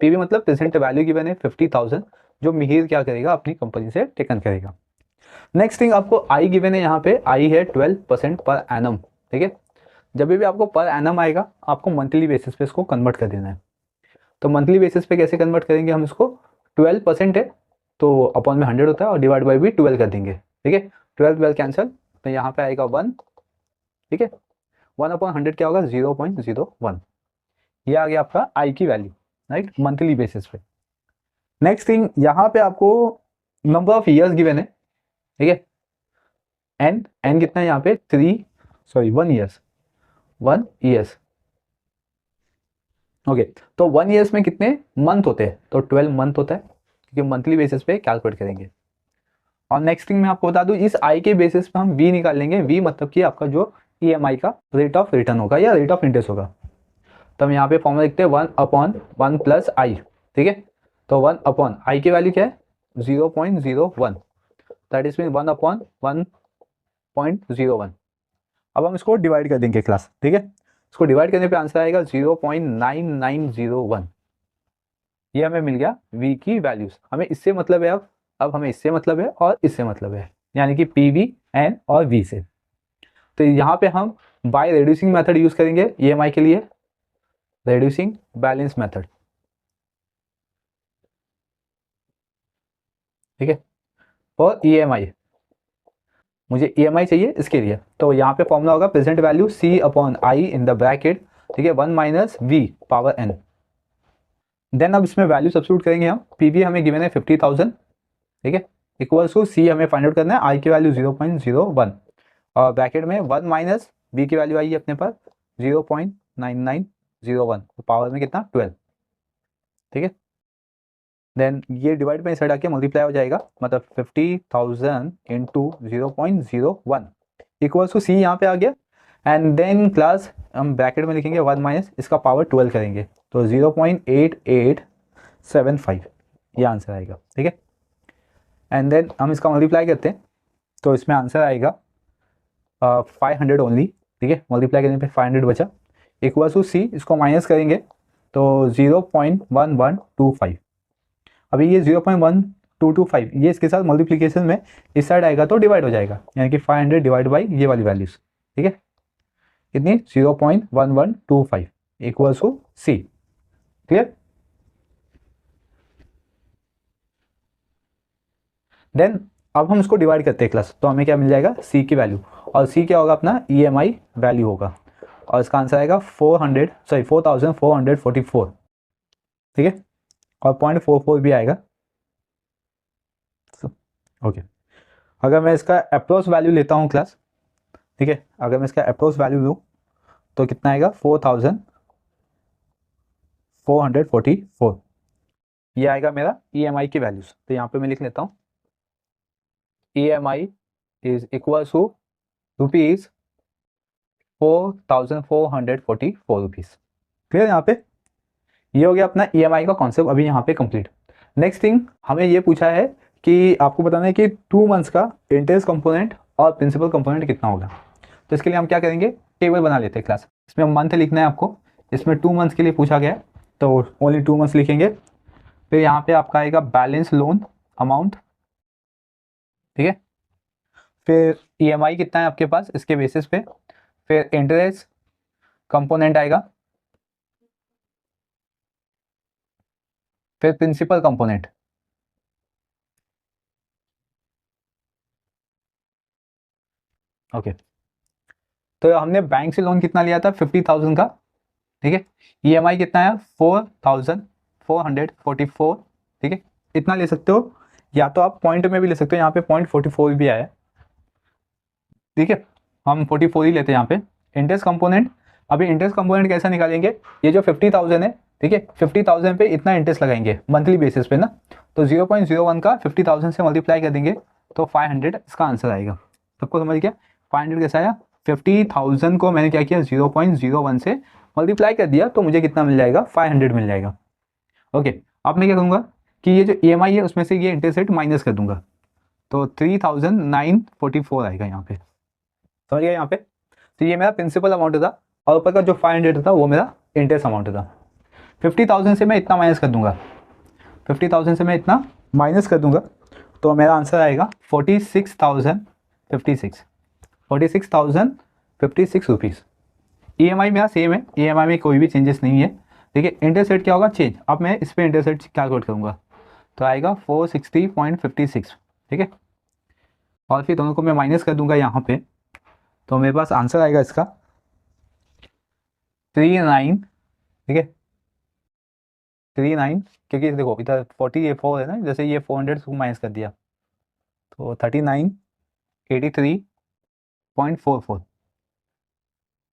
PV मतलब प्रेजेंट वैल्यू गिवन है 50,000, जो मिहिर क्या करेगा अपनी कंपनी से टेकन करेगा। नेक्स्ट थिंग आपको आई गिवन है, यहाँ पे आई है 12% पर एनम, ठीक है। जब भी आपको पर एनम आएगा आपको मंथली बेसिस पे इसको कन्वर्ट कर देना है। तो मंथली बेसिस पे कैसे कन्वर्ट करेंगे हम इसको, 12% है तो अपॉन में 100 होता है, और डिवाइड बाई भी 12 कर देंगे, ठीक है। 12 कैंसिल, तो यहाँ पे आएगा 1, ठीक है। 1/100 क्या होगा 0.01, ये आ गया आपका आई की वैल्यू, राइट, मंथली बेसिस पे। नेक्स्ट थिंग यहाँ पे आपको नंबर ऑफ ईयर्स गिवन है, ठीक है। एन कितना है यहाँ पे 1 ईयर्स, ओके। तो 1 ईयर्स में कितने मंथ होते हैं, तो 12 मंथ होता है, क्योंकि मंथली बेसिस पे कैलकुलेट करेंगे। और नेक्स्ट थिंग मैं आपको बता दूं, इस आई के बेसिस पे हम वी निकालेंगे, वी मतलब कि आपका जो EMI का रेट ऑफ रिटर्न होगा या रेट ऑफ इंटरेस्ट होगा। तो हम यहाँ पे फॉर्मूला लिखते हैं 1/1 प्लस आई, ठीक है। तो 1/आई की वैल्यू क्या है 0.01, दैट इज मीन 1/1.01। अब हम इसको डिवाइड कर देंगे क्लास, ठीक है। इसको डिवाइड करने पे आंसर आएगा 0.9901। ये हमें मिल गया वी की वैल्यूज। हमें इससे मतलब है, अब हमें इससे मतलब है और इससे मतलब है, यानी कि PV एन और वी से। तो यहाँ पे हम बाय रिड्यूसिंग मेथड यूज करेंगे EMI के लिए, रिड्यूसिंग बैलेंस मेथड, ठीक है। और EMI मुझे EMI चाहिए इसके लिए, तो यहाँ पे फॉर्मूला होगा present value C/I in the bracket, ठीक है, 1 - V पावर n। देन अब इसमें वैल्यू सब्स्टिट्यूट करेंगे हम। PV हमें गिवन है 50,000, ठीक है, इक्वल्स टू सी हमें फाइंड आउट करना है, आई की वैल्यू 0.01 और ब्रैकेट में 1 माइनस बी की वैल्यू आई है अपने पास 0.9901, तो पावर में कितना 12, ठीक है। देन ये डिवाइड में साइड आके मल्टीप्लाई हो जाएगा, मतलब 50,000 इंटू 0.01 इक्वल्स टू सी यहाँ पे आ गया। एंड देन क्लास हम ब्रैकेट में लिखेंगे 1 माइनस इसका पावर 12 करेंगे तो 0.8875 ये आंसर आएगा, ठीक है। एंड देन हम इसका मल्टीप्लाई करते हैं तो इसमें आंसर आएगा 500 ओनली, ठीक है। मल्टीप्लाई करने पे 500 बचा इक्वल्स टू सी, इसको माइनस करेंगे तो 0.1125। अभी ये 0.1225 ये इसके साथ मल्टीप्लिकेशन में इस साइड आएगा तो डिवाइड हो जाएगा, यानी कि 500 डिवाइड बाई ये वाली वैल्यूज, ठीक है। कितनी 0.1125 equals to C, clear. Then अब हम इसको डिवाइड करते हैं क्लास, तो हमें क्या मिल जाएगा सी की वैल्यू, और सी क्या होगा अपना EMI वैल्यू होगा, और इसका आंसर आएगा 4444, ठीक है। और 0.44 भी आएगा, ओके। अगर मैं इसका अप्रोक्स वैल्यू लेता हूँ क्लास, ठीक है, अगर मैं इसका अप्रोक्स वैल्यू लूँ तो कितना आएगा 4444, ये आएगा मेरा EMI की वैल्यूज। तो यहाँ पे मैं लिख लेता हूँ EMI is equal to rupees 4444 rupees, clear. यहाँ पे ये हो गया अपना EMI का कॉन्सेप्ट अभी यहाँ पे कंप्लीट। नेक्स्ट थिंग हमें ये पूछा है कि आपको बताना है कि 2 मंथ्स का इंटरेस्ट कंपोनेंट और प्रिंसिपल कंपोनेंट कितना होगा। तो इसके लिए हम क्या करेंगे, टेबल बना लेते हैं क्लास। इसमें मंथ लिखना है आपको, इसमें 2 मंथ्स के लिए पूछा गया है तो ओनली 2 मंथ्स लिखेंगे। फिर यहाँ पे आपका आएगा बैलेंस लोन अमाउंट, ठीक है। फिर EMI कितना है आपके पास इसके बेसिस पे, फिर इंटरेस्ट कंपोनेंट आएगा, फिर प्रिंसिपल कंपोनेंट, ओके। तो हमने बैंक से लोन कितना लिया था 50,000 का, ठीक है। EMI कितना है 4444, ठीक है। इतना ले सकते हो, या तो आप पॉइंट में भी ले सकते हो, यहाँ पे 0.44 भी आया, ठीक है। हम 44 ही लेते हैं यहाँ पे। इंटरेस्ट कंपोनेंट, अभी इंटरेस्ट कंपोनेंट कैसा निकालेंगे, ये जो 50,000 है, ठीक है, 50,000 पे इतना इंटरेस्ट लगाएंगे मंथली बेसिस पे ना, तो 0.01 का 50,000 से मल्टीप्लाई कर देंगे तो 500 इसका आंसर आएगा। सबको समझ गया 500 कैसा आया, 50,000 को मैंने क्या किया 0.01 से मल्टीप्लाई कर दिया तो मुझे कितना मिल जाएगा 500 मिल जाएगा, ओके। अब मैं क्या करूँगा कि ये जो EMI है उसमें से ये इंटरेस्ट रेट माइनस कर दूंगा तो 3,944 आएगा यहाँ पे, समझ गया यहाँ पे। तो ये मेरा प्रिंसिपल अमाउंट था और ऊपर का जो 500 था वो मेरा इंटरेस्ट अमाउंट था। 50,000 से मैं इतना माइनस कर दूंगा, 50,000 से मैं इतना माइनस कर दूंगा तो मेरा आंसर आएगा 46,056 रुपीज़। EMI मेरा सेम है, EMI में कोई भी चेंजेस नहीं है, ठीक है। इंटरेस्ट रेट क्या होगा चेंज, अब मैं इस पर इंटरेस्ट रेट कैलकुलेट करूँगा तो आएगा 460.56, ठीक है। और फिर दोनों को मैं माइनस कर दूंगा यहाँ पे तो मेरे पास आंसर आएगा इसका 39, ठीक है 39, क्योंकि देखो इधर 44 है ना, जैसे ये 400 को माइनस कर दिया तो 3983.44।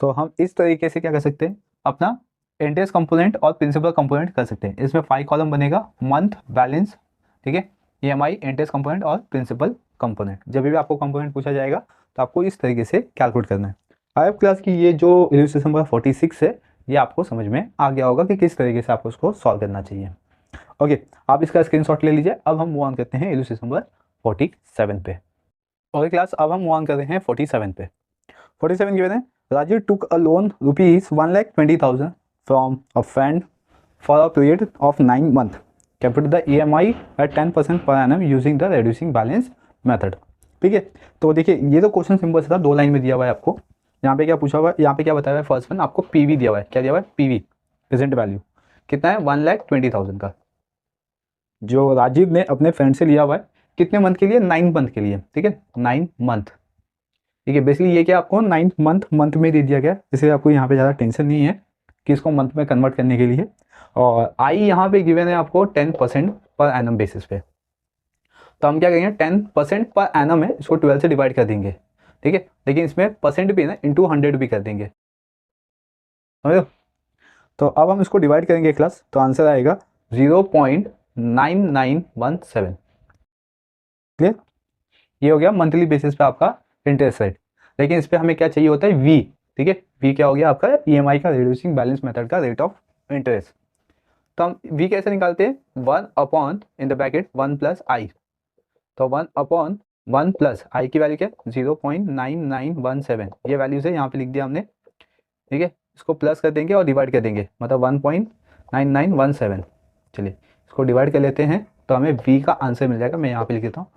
तो हम इस तरीके से क्या कर सकते हैं, अपना इंटरेस्ट कंपोनेंट और प्रिंसिपल कंपोनेंट कर सकते हैं। इसमें 5 कॉलम बनेगा, मंथ, बैलेंस, ठीक है, EMI, इंटरेस्ट कंपोनेंट और प्रिंसिपल कंपोनेंट। जब भी आपको कंपोनेंट पूछा जाएगा तो आपको इस तरीके से कैलकुलेट करना है। आई होप क्लास की ये जो इलस्ट्रेशन नंबर 46 है ये आपको समझ में आ गया होगा कि किस तरीके से आपको उसको सॉल्व करना चाहिए, ओके। आप इसका स्क्रीनशॉट ले लीजिए। अब हम मूव ऑन करते हैं इलस्ट्रेशन नंबर 47 पे, ओके क्लास। अब हम मूव ऑन करते हैं 47 पे। 47 गिवन है, Raju took a loan ₹1,20,000 from a friend for a period of 9 months, capital the EMI at 10% per annum using the reducing balance method, ठीक है। तो देखिए ये तो क्वेश्चन सिंपल से था, 2 लाइन में दिया हुआ है आपको। यहाँ पे क्या पूछा हुआ है, यहाँ पे क्या बताया हुआ है, फर्स्ट वन आपको PV दिया हुआ है, क्या दिया हुआ है PV प्रेजेंट वैल्यू कितना है 1,20,000 का, जो राजीव ने अपने फ्रेंड से लिया हुआ है कितने मंथ के लिए 9 मंथ के लिए, ठीक है 9 मंथ, ठीक है। बेसिकली ये क्या आपको 9 मंथ में दे दिया गया, इसलिए आपको यहाँ पे ज़्यादा टेंशन नहीं है कि इसको मंथ में कन्वर्ट करने के लिए। और आई यहाँ पे गिवन है आपको 10% पर एनम बेसिस पे। तो हम क्या करेंगे 10% पर एनम है, इसको 12 से डिवाइड कर देंगे, ठीक है। लेकिन इसमें परसेंट भी है ना, इंटू 100 भी कर देंगे, समझो। तो अब हम इसको डिवाइड करेंगे क्लास, तो आंसर आएगा 0.9917। क्लियर? ये हो गया मंथली बेसिस पे आपका इंटरेस्ट रेट। लेकिन इस पर हमें क्या चाहिए होता है, वी, ठीक है। वी क्या हो गया आपका, ईएमआई का रिड्यूसिंग बैलेंस मेथड का रेट ऑफ इंटरेस्ट। तो हम वी कैसे निकालते हैं, 1 upon in the bracket 1 plus I. तो 1 अपॉन 1 प्लस आई की वैल्यू क्या, 0.9917, ये वैल्यूज है, यहाँ पे लिख दिया हमने, ठीक है। इसको प्लस कर देंगे और डिवाइड कर देंगे, मतलब 1.9917। चलिए इसको डिवाइड कर लेते हैं, तो हमें v का आंसर मिल जाएगा। मैं यहाँ पे लिख देता हूँ,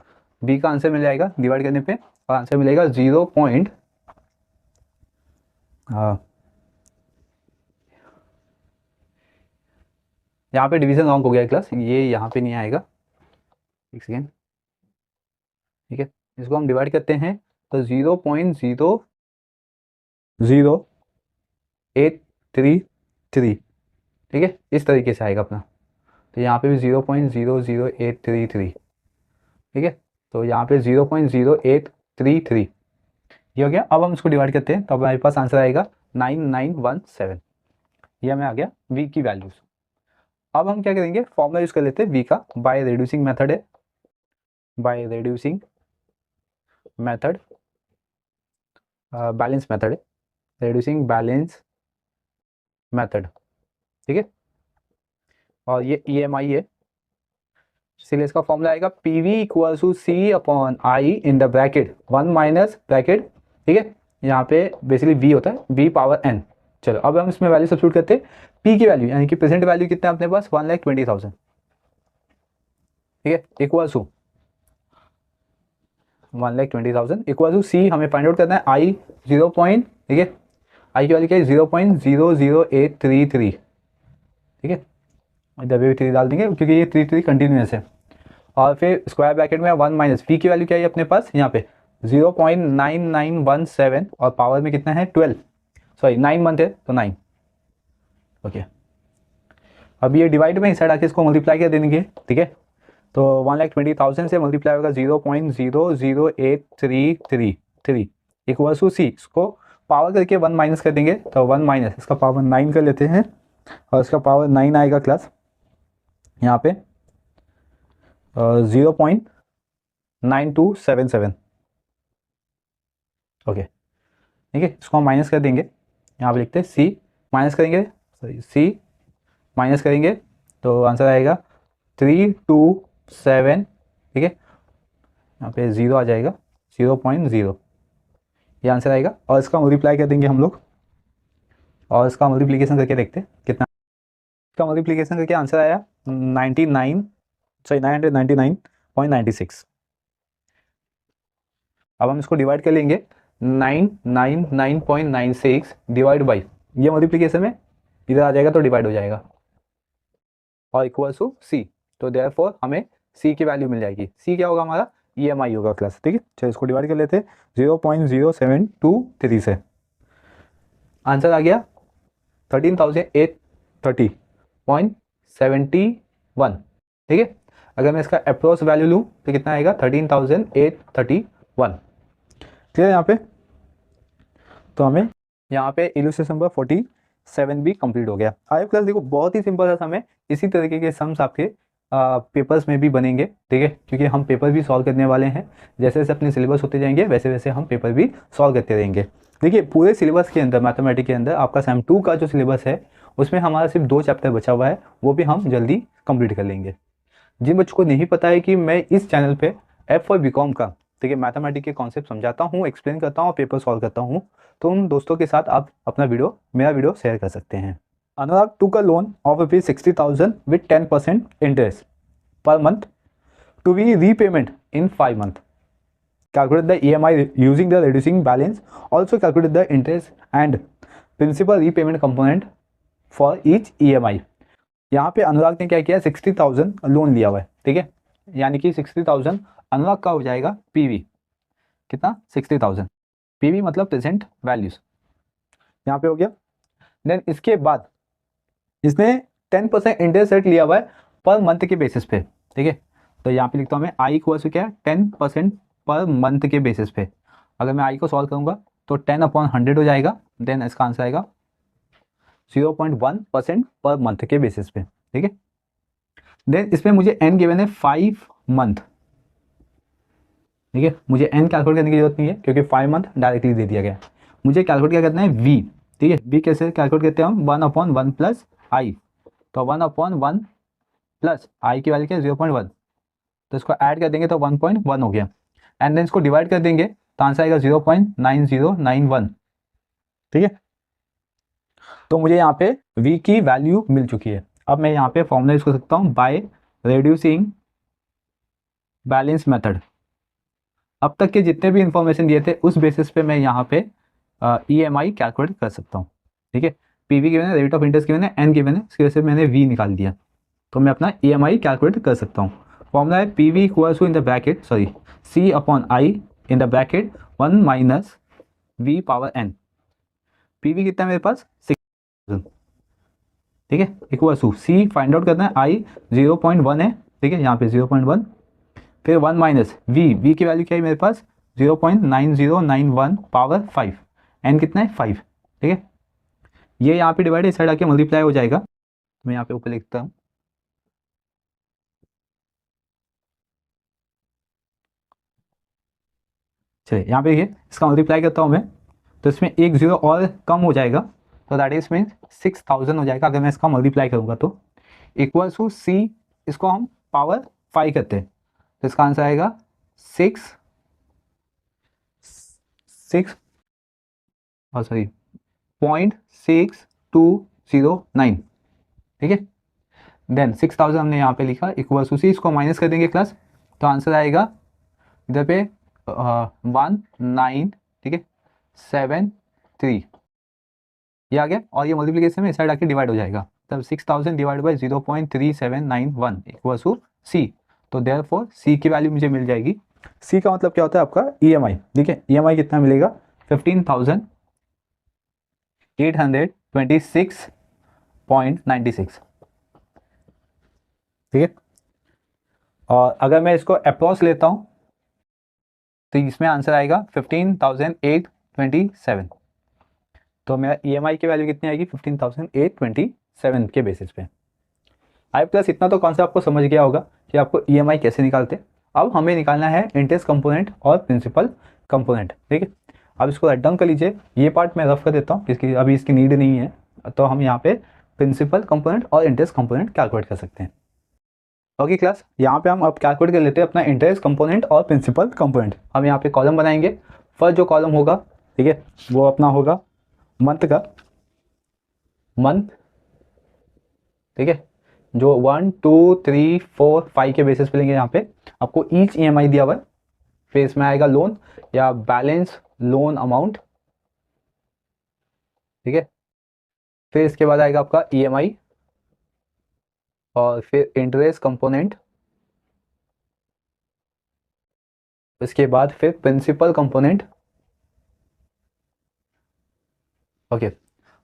v का आंसर मिल जाएगा डिवाइड करने पे, और आंसर मिलेगा 0. यहाँ पे डिवीजन रॉन्ग हो गया क्लास, ये यहाँ पे नहीं आएगा, एक सेकेंड, ठीक है। इसको हम डिवाइड करते हैं तो 0.00833, ठीक है, इस तरीके से आएगा अपना। तो यहाँ पे भी 0.00833, ठीक है। तो यहाँ पे 0.0833 ये हो गया। अब हम इसको डिवाइड करते हैं, तो हमारे पास आंसर आएगा 9917। ये हमें आ गया v की वैल्यूज। अब हम क्या करेंगे, फॉर्मूला यूज कर लेते हैं v का, बाय रिड्यूसिंग मेथड है, by reducing method, balance method है, रिड्यूसिंग बैलेंस मेथड, ठीक है। और ये EMI है, इसलिए इसका फॉर्मूला आएगा PV equal to C upon I in the bracket 1 minus bracket, ठीक है। यहाँ पे बेसिकली V होता है, V पावर n। चलो अब हम इसमें वैल्यू सब्स्टिट्यूट करते हैं, P की वैल्यू यानी कि प्रेजेंट वैल्यू कितना है अपने पास, 1,20,000, ठीक है, equal to 1,20,000 equal to C हमें फाइंड आउट करना है I 0. ठीक है, I की वैल्यू क्या है 0.00833, ठीक है। इधर भी 3 डाल देंगे क्योंकि ये 3 कंटिन्यूस है। और फिर स्क्वायर ब्रैकेट में 1 माइनस पी की वैल्यू क्या है अपने पास यहाँ पे 0.9917, और पावर में कितना है 12, सॉरी 9 मंथ है तो 9, ओके। अब ये डिवाइड में इस साइड आके इसको मल्टीप्लाई कर देंगे, ठीक है। तो 1,20,000 से मल्टीप्लाई होगा 0.00833 इक्वल टू सी, इसको पावर करके 1 माइनस कर देंगे, तो 1 माइनस इसका पावर 9 कर लेते हैं, और इसका पावर 9 आएगा क्लास यहाँ पे 0.9277, ओके, ठीक है। इसको हम माइनस कर देंगे, यहाँ पे लिखते हैं सी, माइनस करेंगे, सॉरी सी माइनस करेंगे तो आंसर आएगा 327, ठीक है। यहाँ पे 0 आ जाएगा, 0.0, ये आंसर आएगा। और इसका मल्टीप्लाई कर देंगे हम लोग, और इसका मल्टीप्लिकेशन करके देखते हैं कितना। इसका मल्टीप्लिकेशन करके आंसर आया 999.96। अब हम इसको डिवाइड कर लेंगे, 999.96 डिवाइड बाई, ये मल्टीप्लिकेशन में इधर आ जाएगा तो डिवाइड हो जाएगा, और इक्वल टू सी। तो देयरफॉर हमें सी की वैल्यू मिल जाएगी। सी क्या होगा हमारा, EMI होगा क्लास, ठीक है। चलो इसको डिवाइड कर लेते हैं 0.0723 से, आंसर आ गया 13,830.71, ठीक है। अगर मैं इसका अप्रोक्स वैल्यू लूँ तो कितना आएगा 13,831, ठीक है। यहाँ पे तो हमें यहाँ पे इलस्ट्रेशन नंबर 47 भी कंप्लीट हो गया। आगे क्लास देखो बहुत ही सिंपल सा सम है, इसी तरीके के सम्स आपके पेपर्स में भी बनेंगे, ठीक है, क्योंकि हम पेपर भी सॉल्व करने वाले हैं। जैसे जैसे अपने सिलेबस होते जाएंगे वैसे वैसे हम पेपर भी सॉल्व करते रहेंगे। देखिए पूरे सिलेबस के अंदर मैथमेटिक्स के अंदर आपका सेम 2 का जो सिलेबस है उसमें हमारा सिर्फ 2 चैप्टर बचा हुआ है, वो भी हम जल्दी कंप्लीट कर लेंगे। जिन बच्चों को नहीं पता है कि मैं इस चैनल पे F और BCom का, ठीक है, मैथमेटिक्स के कॉन्सेप्ट समझाता हूँ, एक्सप्लेन करता हूँ, पेपर सॉल्व करता हूँ, तो उन दोस्तों के साथ आप अपना मेरा वीडियो शेयर कर सकते हैं। अनुराग took a loan of ₹60,000 with 10% interest per month to be repayment in 5 months. Calculate the EMI using the reducing balance. Also calculate the interest and principal repayment component for each EMI. यहाँ पे अनुराग ने क्या किया, 60,000 loan लिया हुआ है, ठीक है, यानी कि 60,000 अनुराग का हो जाएगा PV, कितना 60,000, PV मतलब प्रेजेंट वैल्यूज, यहाँ पे हो गया। देन इसके बाद इसने 10% इंटरेस्ट रेट लिया हुआ है पर मंथ के बेसिस पे, ठीक है, तो यहाँ पे लिखता हूँ मैं आई इक्वल टू क्या है 10% पर मंथ के बेसिस पे। अगर मैं आई को सॉल्व करूँगा तो 10/100 हो जाएगा, देन इसका आंसर आएगा 0.1% पर मंथ के बेसिस पे। ठीक है, देन इसमें मुझे एन गिवन है 5 मंथ। ठीक है, मुझे एन कैलकुलेट करने की जरूरत नहीं है क्योंकि 5 मंथ डायरेक्टली दे दिया गया। मुझे कैलकुलेट क्या करना है वी। ठीक है, वी कैसे कैलकुलेट करते हैं हम, 1/1 प्लस आई। तो 1/1 प्लस आई की वैल्यू क्या है 0.1, तो इसको ऐड कर देंगे तो 1.1 हो गया, एंड देन इसको डिवाइड कर देंगे तो आंसर आएगा 0.9091। ठीक है, तो मुझे यहाँ पे v की वैल्यू मिल चुकी है। अब मैं यहाँ पे फॉर्मूला यूज कर सकता हूँ बाय रिड्यूसिंग बैलेंस मेथड। अब तक के जितने भी इंफॉर्मेशन दिए थे उस बेसिस पे मैं यहाँ पे EMI कैलकुलेट कर सकता हूँ। ठीक है, PV गिवन है, रेट ऑफ इंटरेस्ट गिवन है, एन गिवन है, इसकी वजह से मैंने v निकाल दिया, तो मैं अपना EMI कैलकुलेट कर सकता हूँ। फॉर्मूला है PV equals to in the bracket sorry C upon I in the bracket 1 minus V power n। PV कितना है मेरे पास 6000। ठीक है, equals to C find out करना है, I 0.1 है। ठीक है, यहाँ पे 0.1, फिर 1 माइनस V की वैल्यू क्या है मेरे पास 0.9091 पावर 5, n कितना है 5। ठीक है, ये यहाँ पे डिवाइड इस साइड आके मल्टीप्लाई हो जाएगा, मैं यहाँ पे ऊपर लिखता हूँ। चलिए यहाँ पे देखिए, इसका मल्टीप्लाई करता हूँ मैं, तो इसमें एक जीरो और कम हो जाएगा, तो दैट इज मीन 6000 हो जाएगा अगर मैं इसका मल्टीप्लाई करूँगा तो। इक्वल टू C, इसको हम पावर 5 करते हैं, तो इसका आंसर आएगा 6 सॉरी 0.6209। ठीक है, देन 6000 हमने यहाँ पे लिखा, इक्वल टू C, इसको माइनस कर देंगे क्लास, तो आंसर आएगा इधर पे 19, ठीक है 73, ये आ गया, और ये मल्टीप्लिकेशन में इस साइड आके डिवाइड हो जाएगा, तब 6000 divide by 0.3791 equal to C। तो देयरफॉर C की वैल्यू मुझे मिल जाएगी। C का मतलब क्या होता है आपका EMI। ठीक है, EMI कितना मिलेगा 15,826.96। ठीक है, और अगर मैं इसको अप्रॉक्स लेता हूँ तो इसमें आंसर आएगा 15,827। तो मेरा EMI की वैल्यू कितनी आएगी 15,827 के बेसिस पे। आई प्लस इतना तो कॉन्सेप्ट आपको समझ गया होगा कि आपको EMI कैसे निकालते। अब हमें निकालना है इंटरेस्ट कंपोनेंट और प्रिंसिपल कंपोनेंट। ठीक है, अब इसको राइट डाउन कर लीजिए, ये पार्ट मैं रफ कर देता हूँ, इसकी अभी इसकी नीड नहीं है, तो हम यहाँ पे प्रिंसिपल कंपोनेंट और इंटरेस्ट कंपोनेंट कैलकुलेट कर सकते हैं। ओके क्लास, यहाँ पे हम अब कैलकुलेट कर लेते हैं अपना इंटरेस्ट कंपोनेंट और प्रिंसिपल कंपोनेंट। हम यहाँ पे कॉलम बनाएंगे, फर्स्ट जो कॉलम होगा, ठीक है, वो अपना होगा मंथ का, मंथ। ठीक है, जो 1 2 3 4 5 के बेसिस पे लेंगे, यहाँ पे आपको ईच EMI दिया हुआ है, फिर इसमें आएगा लोन या बैलेंस लोन अमाउंट। ठीक है, फिर इसके बाद आएगा आपका EMI, और फिर इंटरेस्ट कंपोनेंट, इसके बाद फिर प्रिंसिपल कंपोनेंट। ओके,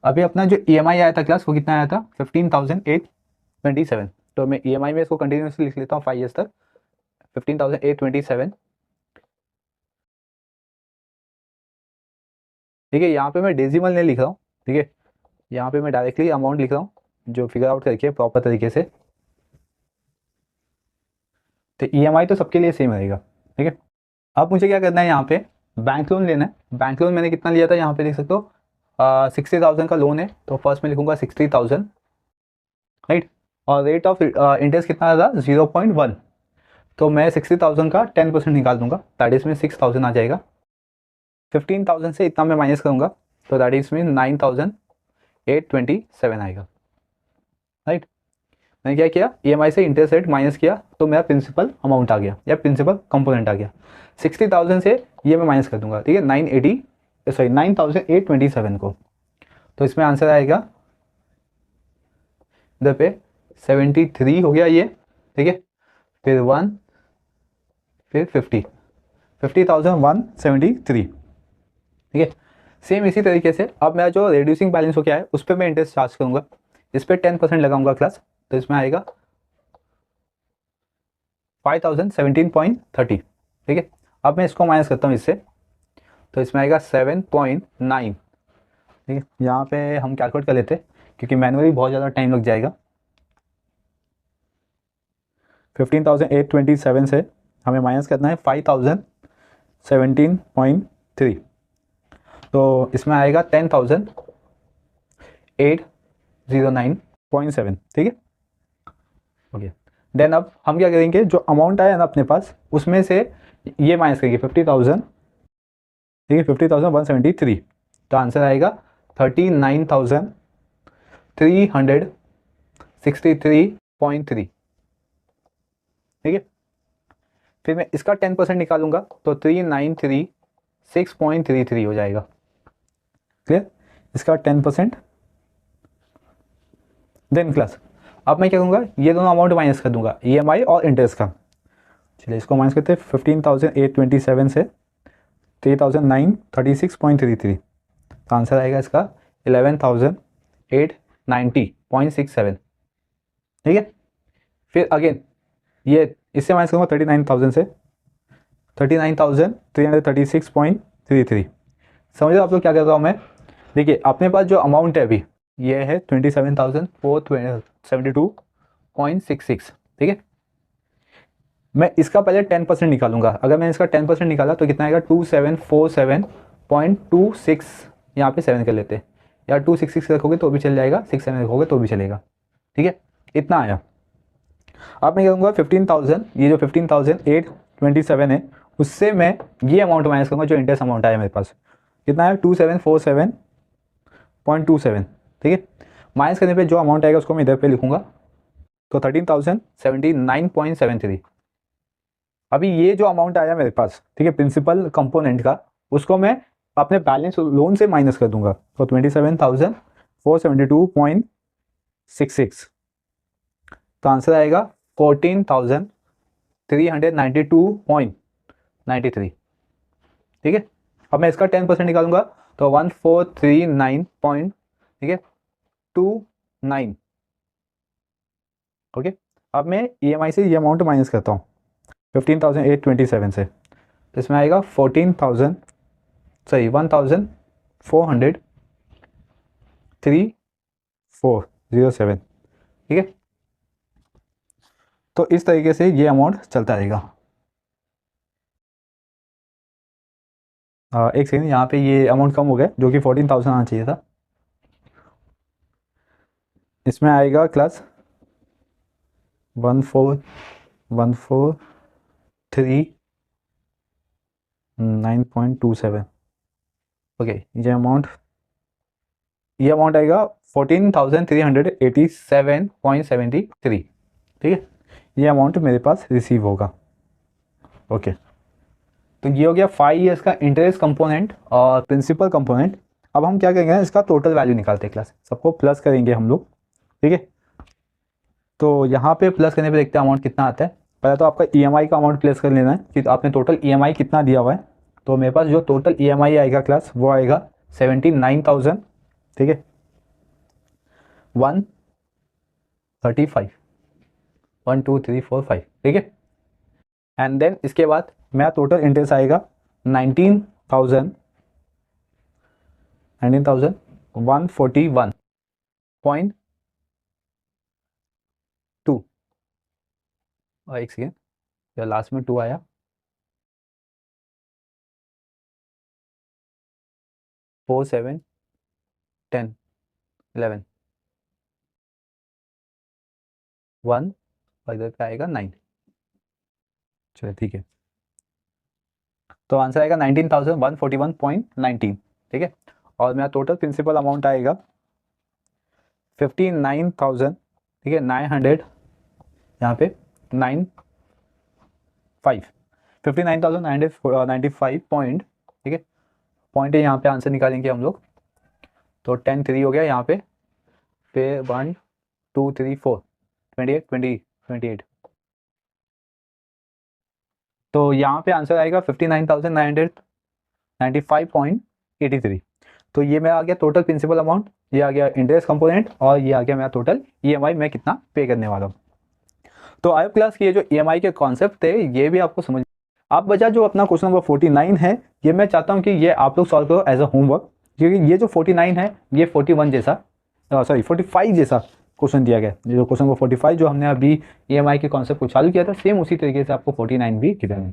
अभी अपना जो EMI आया था क्लास, वो कितना आया था 15,827। तो मैं EMI में इसको कंटिन्यूसली लिख लेता हूँ 5 ईयर्स तक, 15,827। ठीक है, यहाँ पे मैं डेसिमल नहीं लिख रहा हूँ। ठीक है, यहाँ पे मैं डायरेक्टली अमाउंट लिख रहा हूँ, जो फिगर आउट करके प्रॉपर तरीके से। तो EMI तो सबके लिए सेम रहेगा। ठीक है, अब मुझे क्या करना है, यहाँ पे बैंक लोन लेना है। बैंक लोन मैंने कितना लिया था, यहाँ पे देख सकते हो 60,000 का लोन है, तो फर्स्ट में लिखूंगा 60,000, राइट। और रेट ऑफ इंटरेस्ट कितना था 0.1, तो मैं 60,000 का 10% निकाल दूंगा, दैट इज में 6,000 आ जाएगा। 15,000 से इतना मैं माइनस करूंगा, तो दैट इज मीन 9,827 आएगा, राइट। मैंने क्या किया, EMI से इंटरेस्ट रेट माइनस किया, तो मेरा प्रिंसिपल अमाउंट आ गया या प्रिंसिपल कंपोनेंट आ गया। 60,000 से ये मैं माइनस कर दूंगा, ठीक है 9,827 को, तो इसमें आंसर आएगा इधर पे 73 हो गया ये। ठीक है, फिर 1, फिर 50,173। ठीक है, सेम इसी तरीके से अब मेरा जो रिड्यूसिंग बैलेंस हो क्या है, उस पर मैं इंटरेस्ट चार्ज करूंगा, इस पर 10% लगाऊंगा क्लास, तो इसमें आएगा 5017.30, ठीक है। अब मैं इसको माइनस करता हूँ इससे, तो इसमें आएगा 7.9, ठीक है। यहाँ पे हम कैलकुलेट कर लेते हैं क्योंकि मैनुअली बहुत ज़्यादा टाइम लग जाएगा। 15,827 से हमें माइनस करना है 5,017.3, तो इसमें आएगा 10,809.7, ठीक है। ओके, देन अब हम क्या करेंगे, जो अमाउंट आया ना अपने पास उसमें से ये माइनस करेंगे 50,000, ठीक है, 50,173, तो आंसर आएगा 39,363.3, ठीक है। फिर मैं इसका 10% निकालूंगा तो 3,936.33 हो जाएगा, क्लियर। इसका 10%, देन प्लस, अब मैं क्या करूँगा, ये दोनों अमाउंट माइनस कर दूंगा, EMI और इंटरेस्ट का। चलिए इसको माइनस करते हैं 15,827 से 3,936.33, तो आंसर आएगा इसका 11,890.67, ठीक है। फिर अगेन ये इससे माइनस करूँगा 39,000 से 39,336.33। समझ लो आप लोग क्या कर रहा हूँ मैं, देखिए अपने पास जो अमाउंट है अभी ये है 27,472.66, ठीक है। मैं इसका पहले 10% निकालूंगा, अगर मैंने इसका 10% निकाला तो कितना आएगा 2747.26, यहाँ पे 7 कर लेते हैं, या 266 रखोगे तो भी चल जाएगा, 67 रखोगे तो भी चलेगा, ठीक है। इतना आया। अब मैं कहूँगा 15,000, ये जो 15,827 है उससे मैं ये अमाउंट माइनस करूँगा जो इंटरेस्ट अमाउंट आया मेरे पास, कितना है 2747.27, ठीक है। माइनस करने पे जो अमाउंट आएगा उसको मैं इधर पे लिखूँगा, तो 13,079.73। अभी ये जो अमाउंट आया मेरे पास, ठीक है, प्रिंसिपल कंपोनेंट का, उसको मैं अपने बैलेंस लोन से माइनस कर दूंगा, तो 27,472.66, तो आंसर आएगा 14,392.93, ठीक है। अब मैं इसका 10% निकालूंगा तो 1439 पॉइंट, ठीक है, 29, ओके। अब मैं EMI से ये अमाउंट माइनस करता हूँ 15,827 से, तो इसमें आएगा 1,407, ठीक है। तो इस तरीके से ये अमाउंट चलता रहेगा। एक सेकेंड, यहाँ पे ये अमाउंट कम हो गया जो कि 14,000 आना चाहिए था, इसमें आएगा क्लास 14,143.9.27, ओके। ये अमाउंट आएगा 14,387.73, ठीक है। ये अमाउंट मेरे पास रिसीव होगा, ओके। तो ये हो गया 5 ईयर्स का इंटरेस्ट कंपोनेंट और प्रिंसिपल कंपोनेंट। अब हम क्या करेंगे, इसका टोटल वैल्यू निकालते हैं क्लास, सबको प्लस करेंगे हम लोग, ठीक है। तो यहाँ पे प्लस करने पे देखते हैं अमाउंट कितना आता है। पहले तो आपका EMI का अमाउंट प्लस कर लेना है कि आपने टोटल EMI कितना दिया हुआ है। तो मेरे पास जो टोटल EMI आएगा क्लास वो आएगा 79,000, ठीक है, 135, 1 2 3 4 5, ठीक है। एंड देन इसके बाद मेरा टोटल इंटरेस्ट आएगा 19,141.2, और एक सेकेंड, जो लास्ट में 2 आया, 4 7 10 11 1, और इधर पे आएगा 9, चलो ठीक है। तो आंसर आएगा 19,141.19, ठीक है। और मेरा टोटल प्रिंसिपल अमाउंट आएगा 59,000, ठीक है, 900, यहाँ पे 59,995 पॉइंट, ठीक है। पॉइंट है यहाँ पे, आंसर निकालेंगे हम लोग, तो 10 3 हो गया यहाँ पे, फिर 1 2 3 4 28 28, तो यहाँ पे आंसर आएगा 59,995.83। तो ये मेरा आ गया टोटल प्रिंसिपल अमाउंट, ये आ गया इंटरेस्ट कंपोनेंट, और ये आ गया मेरा टोटल EMI मैं कितना पे करने वाला हूँ। तो आई क्लास की ये जो EMI के कॉन्सेप्ट थे ये भी आपको समझ। आप बचा जो अपना क्वेश्चन नंबर 49 है, ये मैं चाहता हूँ कि ये आप लोग सॉल्व करो एज अ होमवर्क, क्योंकि ये जो 49 है ये 41 जैसा, सॉरी 45 जैसा क्वेश्चन दिया गया। ये जो क्वेश्चन नंबर 45 जो हमने अभी EMI के कॉन्सेप्ट को चालू किया था, सेम उसी तरीके से आपको 49 भी गिवन है।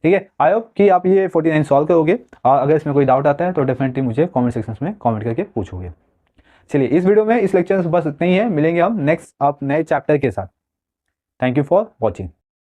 ठीक है, आई होप कि आप ये 49 सॉल्व करोगे, और अगर इसमें कोई डाउट आता है तो डेफिनेटली मुझे कमेंट सेक्शन में कमेंट करके पूछोगे। चलिए, इस वीडियो में इस लेक्चर में बस इतना ही है, मिलेंगे हम नेक्स्ट आप नए चैप्टर के साथ। Thank you for watching.